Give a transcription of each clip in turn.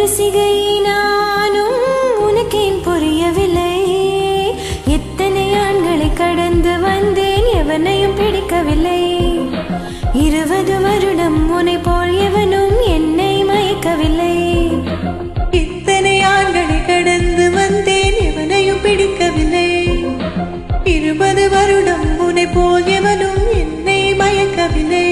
ரசிகை நானும் உனக்கேன் புரியவில்லை எத்தனை ஆண்களை கடந்து வந்தேன் எவனையும் பிடிக்கவில்லை 20 வருடம் உன்னை போல் எவனும் என்னை மயக்கவில்லை இத்தனை ஆண்களை கடந்து வந்தேன் எவனையும் பிடிக்கவில்லை 20 வருடம் உன்னை போல் எவனும் என்னை மயக்கவில்லை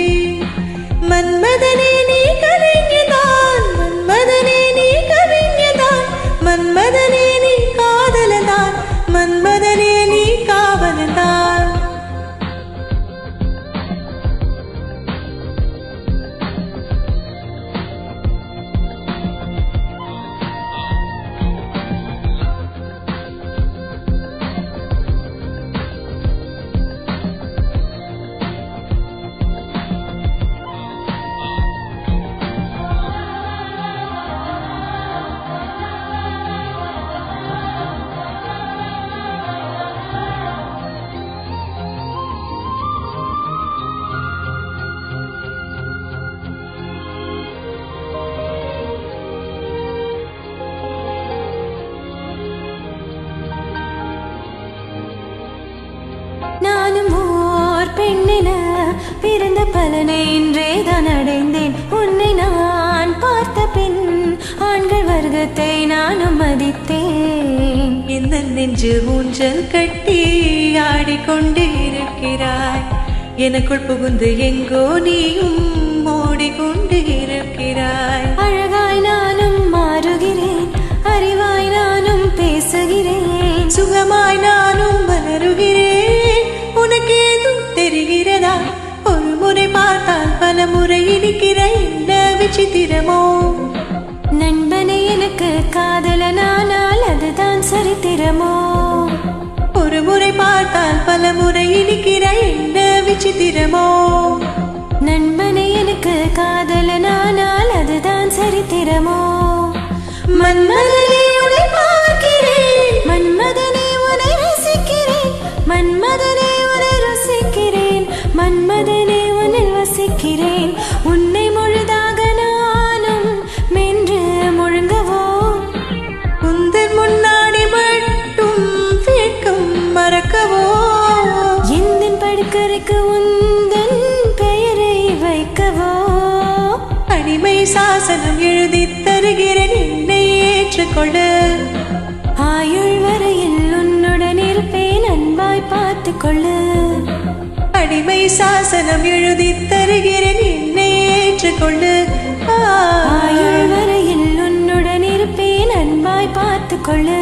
மன்மதனே நீ கவிஞதான் மன்மதனே நீ கவிஞதான் மன்மதனே நீ காதலதான் மன்மதனே நீ காவலதான் நானும் ஓர் பெண்ணென பிறந்த பலனை இன்றேதான் அடைந்தேன் உன்னை நான் பார்த்த பின் ஆண்கள் வர்க்கத்தை நானும் மதித்தேன் இந்த நெஞ்சு ஊஞ்சல் கட்டி ஆடிக்கொண்டு இருக்கிறாய் எனக்குள் புகுந்து எங்கோ நீயும் ஓடிக்கொண்டு இருக்கிறாய் அழகாய் நானும் மாறுகிறேன் அறிவாய் நானும் பேசுகிறேன் சுகமாய் நானும் வளருகிறேன் உனக்கேதும் தெரிகிறதா ஒரு முறை பார்த்தால் பல முறை இனிக்கிற என்ன விசித்திரமோ நண்பனை எனக்கு காதலனானால் அதுதான் சரித்திரமோ ஒரு முறை பார்த்தால் பல முறை இனிக்கிற என்ன விசித்திரமோ நண்பனை எனக்கு காதலனானால் அதுதான் சரித்திரமோ மன்மதனே உன்னை பார்க்கிறேன் மன்மதனே உன்னை ரசிக்கிறேன் மன்மதனே உன்னை ருசிக்கிறேன் மன்மதனே உன்னில் வசிக்கிறேன் உன்னை முழுதாக நானும் மென்று முழுங்கவோ உந்தன் முன்னாடி மட்டும் வேட்கம் மறக்கவோ எந்தன் படுக்கறைக்கு உந்தன் பெயரை வைக்கவோ அடிமை சாசனம் எழுதி தருகிறேன் என்னை ஏற்றுக்கொள்ள ஆயுள் வரையில் உன்னுடன் இருப்பேன் அன்பாய் பார்த்துக்கொள்ளு அடிமை சாசனம் எழுதி தருகிறேன் என்னை ஏற்றுக்கொள்ளு ஆயுள் வரையில் உன்னுடன் இருப்பேன் அன்பாய் பார்த்துக்கொள்ளு